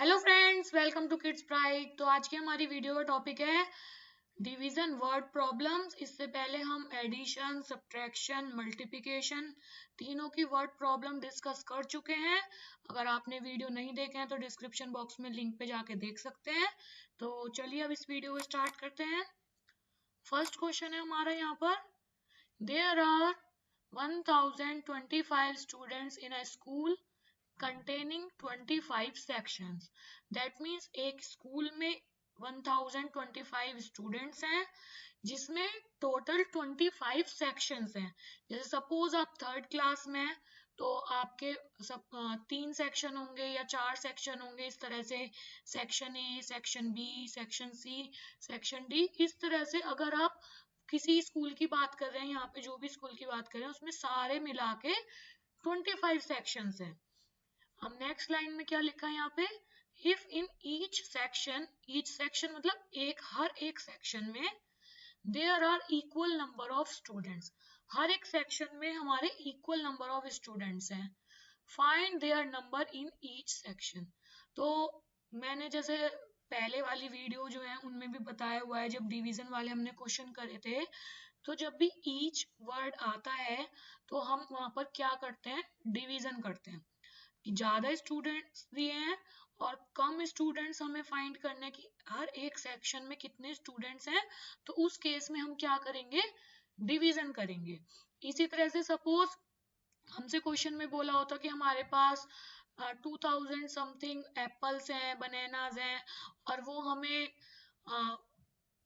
Hello friends, welcome to kids pride. तो आज की हमारी वीडियो का टॉपिक है डिवीजन वर्ड प्रॉब्लम्स। इससे पहले हम एडिशन, सब्ट्रैक्शन, मल्टीप्लिकेशन तीनों की वर्ड प्रॉब्लम डिस्कस कर चुके हैं। अगर आपने वीडियो नहीं देखे हैं तो डिस्क्रिप्शन बॉक्स में लिंक पे जाके देख सकते हैं। तो चलिए अब इस वीडियो को स्टार्ट करते हैं। फर्स्ट क्वेश्चन है हमारा यहाँ पर, there are 1025 students in a school containing 25 sections. That means एक स्कूल में 1025 स्टूडेंट्स हैं जिसमें टोटल 25 सेक्शंस हैं। जैसे सपोज आप थर्ड क्लास में हैं तो आपके सब 3 सेक्शन होंगे या 4 सेक्शन होंगे। इस तरह से section A, section B, section C, section D. इस तरह से अगर आप किसी स्कूल की बात कर रहे हैं, यहाँ पे जो भी स्कूल की बात कर रहे हैं उसमें सारे मिला के 25 सेक्शंस हैं। हम नेक्स्ट लाइन में क्या लिखा है यहाँ पे, इफ इन ईच सेक्शन मतलब हर एक सेक्शन में there are equal number of students, हर एक सेक्शन में हमारे इक्वल नंबर ऑफ स्टूडेंट्स हैं। Find their number in each section. तो मैंने जैसे पहले वाली वीडियो जो है उनमें भी बताया हुआ है, जब डिवीजन वाले हमने क्वेश्चन करे थे तो जब भी ईच वर्ड आता है तो हम वहां पर क्या करते हैं, डिवीजन करते हैं कि ज्यादा स्टूडेंट्स दिए हैं और कम स्टूडेंट्स हमें फाइंड करने की हर एक सेक्शन में कितने स्टूडेंट्स हैं, तो उस केस में हम क्या करेंगे, डिवीजन करेंगे। इसी तरह से सपोज हमसे क्वेश्चन में बोला होता कि हमारे पास 2000 समथिंग एप्पल्स हैं, बनानाज हैं और वो हमें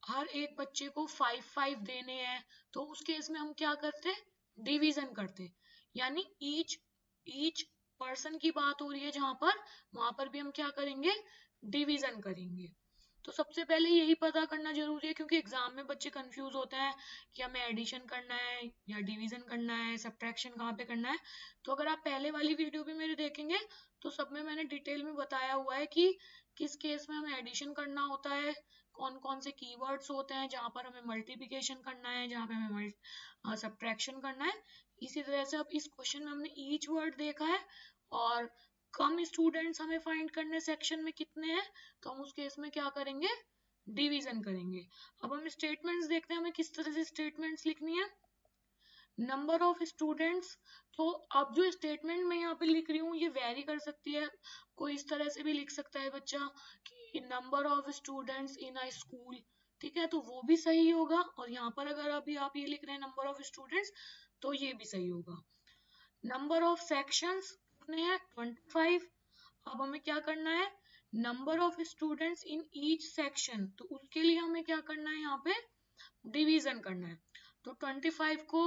हर एक बच्चे को 5 देने हैं, तो उस केस में हम क्या करते, डिवीजन करते। यानी ईच ईच पर्सन की बात हो रही है जहां पर, वहां पर भी हम क्या करेंगे, डिवीजन करेंगे। तो सबसे पहले यही पता करना जरूरी है क्योंकि एग्जाम में बच्चे कंफ्यूज होते हैं कि हमें एडिशन करना है या डिवीजन करना है, सब्ट्रैक्शन कहाँ पे करना है। तो अगर आप पहले वाली वीडियो भी मेरे देखेंगे तो सब में मैंने डिटेल में बताया हुआ है कि किस केस में हमें एडिशन करना होता है, कौन कौन से कीवर्ड्स होते हैं जहां पर हमें मल्टीप्लिकेशन करना है, जहां पे हमें सब्ट्रैक्शन करना है। इसी तरह से अब इस क्वेश्चन में हमने ईच वर्ड देखा है और कम स्टूडेंट्स हमें फाइंड करने सेक्शन में कितने हैं, तो हम उस केस में क्या करेंगे, डिवीजन करेंगे। अब हम स्टेटमेंट्स देखते हैं हमें किस तरह से स्टेटमेंट्स लिखनी है। नंबर ऑफ स्टूडेंट्स, तो अब जो स्टेटमेंट मैं यहाँ पे लिख रही हूँ ये वेरी कर सकती है, कोई इस तरह से भी लिख सकता है बच्चा कि number of students in a school, ठीक है, तो वो भी सही होगा। और यहाँ पर अगर अभी आप ये लिख रहे हैं नंबर ऑफ स्टूडेंट्स तो ये भी सही होगा। नंबर ऑफ सेक्शंस कितने हैं, 25। अब हमें क्या करना है, number of students in each section, तो उसके लिए हमें क्या करना है, यहाँ पे डिवीजन करना है। तो 25 को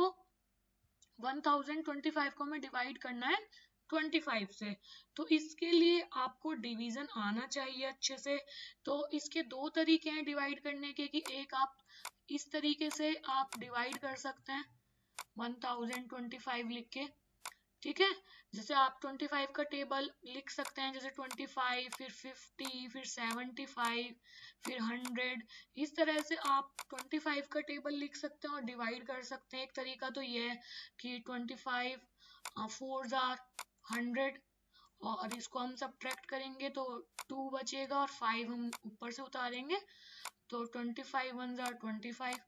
1025 को हमें डिवाइड करना है 25 से, तो इसके लिए आपको डिवीजन आना चाहिए अच्छे से। तो इसके दो तरीके हैं डिवाइड करने के, कि एक आप इस तरीके से आप डिवाइड कर सकते हैं 1025 लिख के, ठीक है। जैसे आप 25 का टेबल लिख सकते हैं, जैसे 25 फिर 50 फिर 75 फिर 100, इस तरह से आप 25 का टेबल लिख सकते हैं और डिवाइड कर सकते हैं। एक तरीका तो ये है कि 25 4 आर 100 और इसको हम सब्ट्रैक्ट करेंगे तो 2 बचेगा और 5 हम ऊपर से उतारेंगे तो 25 1 आर 25,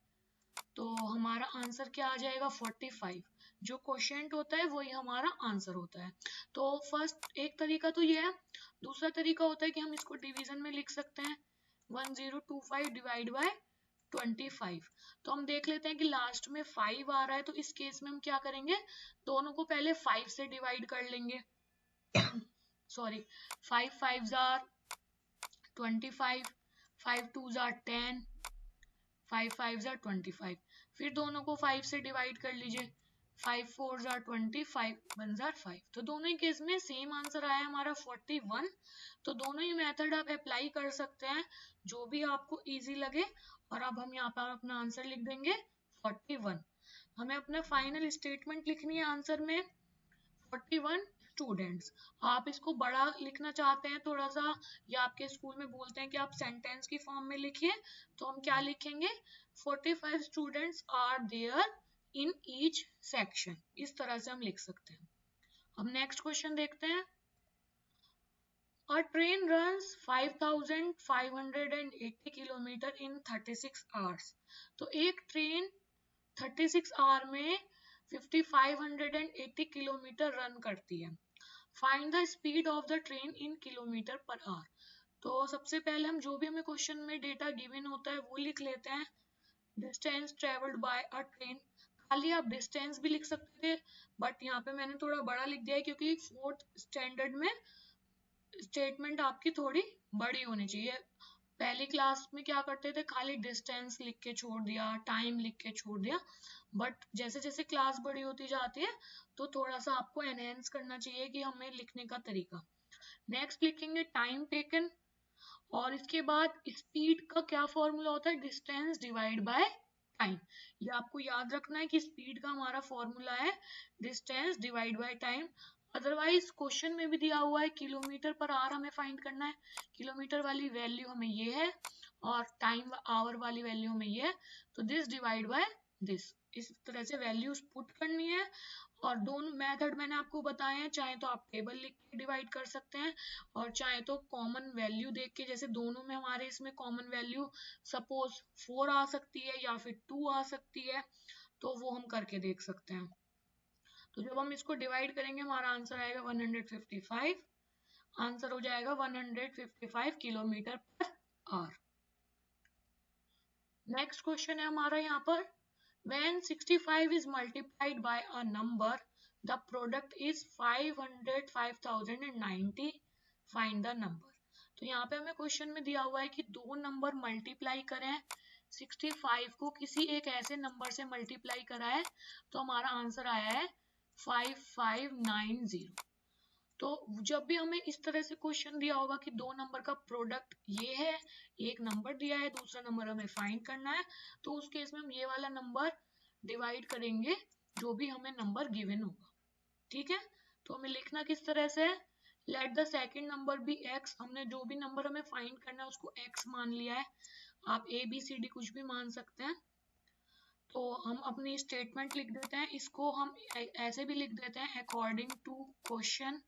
तो हमारा आंसर क्या आ जाएगा, 45। जो क्वोशिएंट होता है वही हमारा आंसर होता है। तो फर्स्ट एक तरीका तो ये है। दूसरा तरीका होता है कि हम इसको डिवीजन में लिख सकते हैं 1025 डिवाइड बाय 25। तो हम देख लेते हैं कि लास्ट में 5 आ रहा है, तो इस केस में हम क्या करेंगे, दोनों को पहले 5 से डिवाइड कर लेंगे। सॉरी, 5 5 आर 25, 5 2 आर 10, 5 5 आर 25, फिर दोनों को 5 से डिवाइड कर लीजिए, 5 4 आर 20, 5 1 आर 5, तो दोनों ही केस में सेम आंसर आया हमारा 41। तो दोनों ही मेथड आप अप्लाई कर सकते हैं, जो भी आपको इजी लगे। और अब हम यहाँ पर अपना आंसर लिख देंगे 41। हमें अपना फाइनल स्टेटमेंट लिखनी है आंसर में 41 स्टूडेंट्स। आप इसको बड़ा लिखना चाहते हैं थोड़ा सा, या आपके स्कूल में बोलते हैं कि आप सेंटेंस की फॉर्म में लिखिए, तो हम क्या लिखेंगे, 45 students are there in each section, इस तरह से हम लिख सकते हैं। अब नेक्स्ट क्वेश्चन देखते हैं। A train runs 5580 kilometre in 36 hours. तो एक ट्रेन 36 आवर में 5580 किलोमीटर रन करती है। Find the speed of the train in kilometre per hour. तो सबसे पहले हम जो भी हमें क्वेश्चन में डेटा गिवन होता है वो लिख लेते हैं। Distance travelled by a train, खाली आप डिस्टेंस भी लिख सकते थे, बट यहाँ पे मैंने थोड़ा बड़ा लिख दिया है क्योंकि 4th स्टैंडर्ड में स्टेटमेंट आपकी थोड़ी बड़ी होनी चाहिए। पहली क्लास में क्या करते थे, खाली डिस्टेंस लिख के छोड़ दिया, टाइम लिख के छोड़ दिया, बट जैसे जैसे क्लास बड़ी होती जाती है तो थोड़ा सा आपको एनहेंस करना चाहिए कि हमें लिखने का तरीका। नेक्स्ट लिखेंगे टाइम टेकन, और इसके बाद स्पीड का क्या फॉर्मूला होता है, डिस्टेंस डिवाइड बाय टाइम। ये आपको याद रखना है कि स्पीड का हमारा फॉर्मूला है distance divide by time. Otherwise question में भी दिया हुआ है किलोमीटर पर आवर हमें फाइंड करना है, किलोमीटर वाली वैल्यू हमें ये है और टाइम आवर वाली वैल्यू हमें ये है, तो दिस डिवाइड बाय दिस, इस तरह से वैल्यूज पुट करनी है। और दोनों मेथड मैंने आपको बताए हैं, चाहे तो आप टेबल लिख के डिवाइड कर सकते हैं और चाहे तो कॉमन वैल्यू देख के, जैसे दोनों में हमारे इसमें कॉमन वैल्यू सपोज 4 आ सकती है या फिर 2 आ सकती है, तो वो हम करके देख सकते हैं। तो जब हम इसको डिवाइड करेंगे हमारा आंसर आएगा 155, आंसर हो जाएगा 155 kilometre per hour. Next question है हमारा यहाँ पर, when 65 is multiplied by a number the product is 500 5090, find the number। तो यहाँ पे हमें क्वेश्चन में दिया हुआ है कि दो नंबर मल्टीप्लाई करें, 65 को किसी एक ऐसे नंबर से मल्टीप्लाई करा है, तो हमारा आंसर आया है 5590। तो जब भी हमें इस तरह से क्वेश्चन दिया होगा कि दो नंबर का प्रोडक्ट ये है, एक नंबर दिया है, दूसरा नंबर हमें फाइंड करना है, तो उस केस में हम ये वाला नंबर डिवाइड करेंगे जो भी हमें नंबर गिवन होगा। ठीक है, तो हमें लिखना किस तरह से है, let the second number be x, हमने जो भी नंबर हमें फाइंड करना है उसको एक्स मान लिया है, आप ए बी सी डी कुछ भी मान सकते हैं। तो हम अपनी स्टेटमेंट लिख देते हैं, इसको हम ऐसे भी लिख देते हैं अकॉर्डिंग टू क्वेश्चन,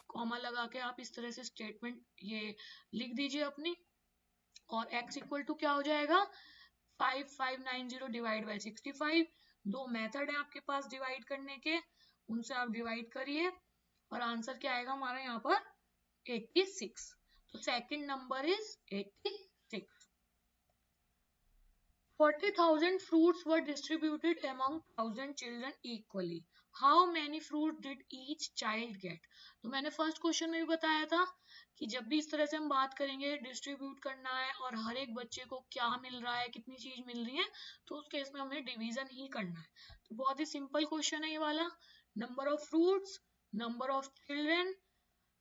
कॉमा लगा के आप इस तरह से स्टेटमेंट ये लिख दीजिए अपनी। और x इक्वल टू क्या हो जाएगा, 5590 डिवाइड बाई 65। दो मेथड है आपके पास डिवाइड करने के, उनसे आप डिवाइड करिए और आंसर क्या आएगा हमारा यहाँ पर 86। तो second number is 86। 40,000 fruits were distributed among 1,000 children equally. How many fruits did each child get? तो मैंने फर्स्ट क्वेश्चन में भी बताया था कि जब भी इस तरह से हम बात करेंगे, डिस्ट्रीब्यूट करना है और हर एक बच्चे को क्या मिल रहा है, कितनी चीज मिल रही है, तो उस केस में हमें डिवीजन ही करना है। तो बहुत ही सिंपल क्वेश्चन है ये वाला, number of fruits, number of children,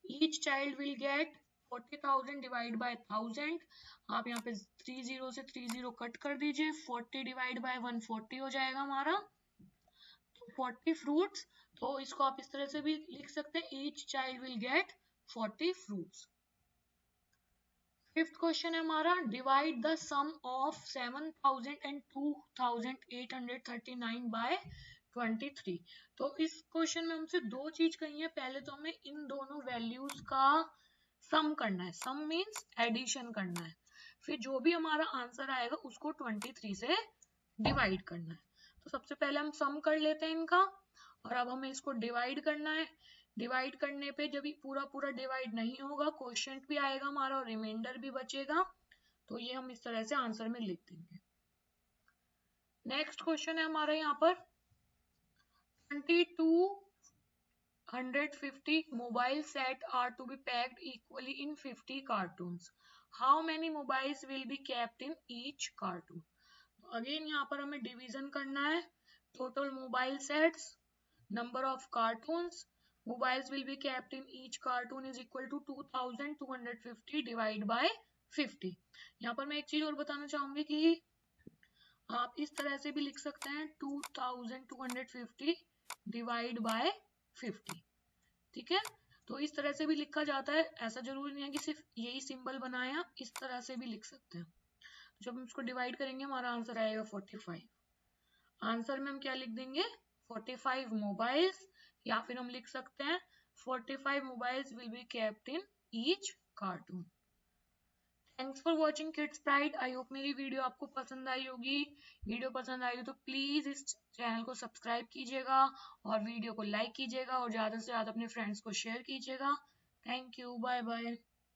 each child will gate 40,000 divide by 1000। आप यहाँ पे 30 से 30 कट कर दीजिए, 40 डिवाइड बाय 140 हो जाएगा हमारा 40 फ्रूट्स। तो इसको आप इस तरह से भी लिख सकते हैं, each child will get 40 fruits. Fifth question है हमारा, divide the sum of 7000 and 2839 by 23। तो इस क्वेश्चन में हमसे दो चीज कही है, पहले तो हमें इन दोनों वैल्यूज का सम करना है, सम मीन्स एडिशन करना है, फिर जो भी हमारा आंसर आएगा उसको 23 से डिवाइड करना है। तो सबसे पहले हम सम कर लेते हैं इनका, और अब हमें इसको डिवाइड करना है। डिवाइड करने पे जब पूरा पूरा डिवाइड नहीं होगा, क्वोशिएंट भी आएगा हमारा और रिमाइंडर भी बचेगा, तो ये हम इस तरह से आंसर में लिख देंगे। नेक्स्ट क्वेश्चन है हमारा यहाँ पर, 2250 mobile set are to be packed equally in 50 cartoons. How many mobiles will be kept in each cartoon? Again यहाँ पर हमें डिवीजन करना है, total mobile sets, number of cartoons, mobiles will be kept in each cartoon is equal to 2250 divide by 50। यहाँ पर मैं एक चीज और बताना चाहूंगी कि आप इस तरह से भी लिख सकते हैं 2250 डिवाइड बाय 50। ठीक है, तो इस तरह से भी लिखा जाता है, ऐसा जरूरी नहीं है कि सिर्फ यही सिंबल बनाए, आप इस तरह से भी लिख सकते हैं। जब हम इसको डिवाइड करेंगे हमारा आंसर आएगा 45। आंसर में हम क्या लिख देंगे, 45 मोबाइल्स, या फिर हम लिख सकते हैं 45 mobiles will be kept in each cartoon. Thanks for watching kids pride. I hope मेरी वीडियो आपको पसंद आई होगी। वीडियो पसंद आई हो तो प्लीज इस चैनल को सब्सक्राइब कीजिएगा और वीडियो को लाइक कीजिएगा और ज्यादा से ज्यादा अपने फ्रेंड्स को शेयर कीजिएगा। Thank you, bye bye.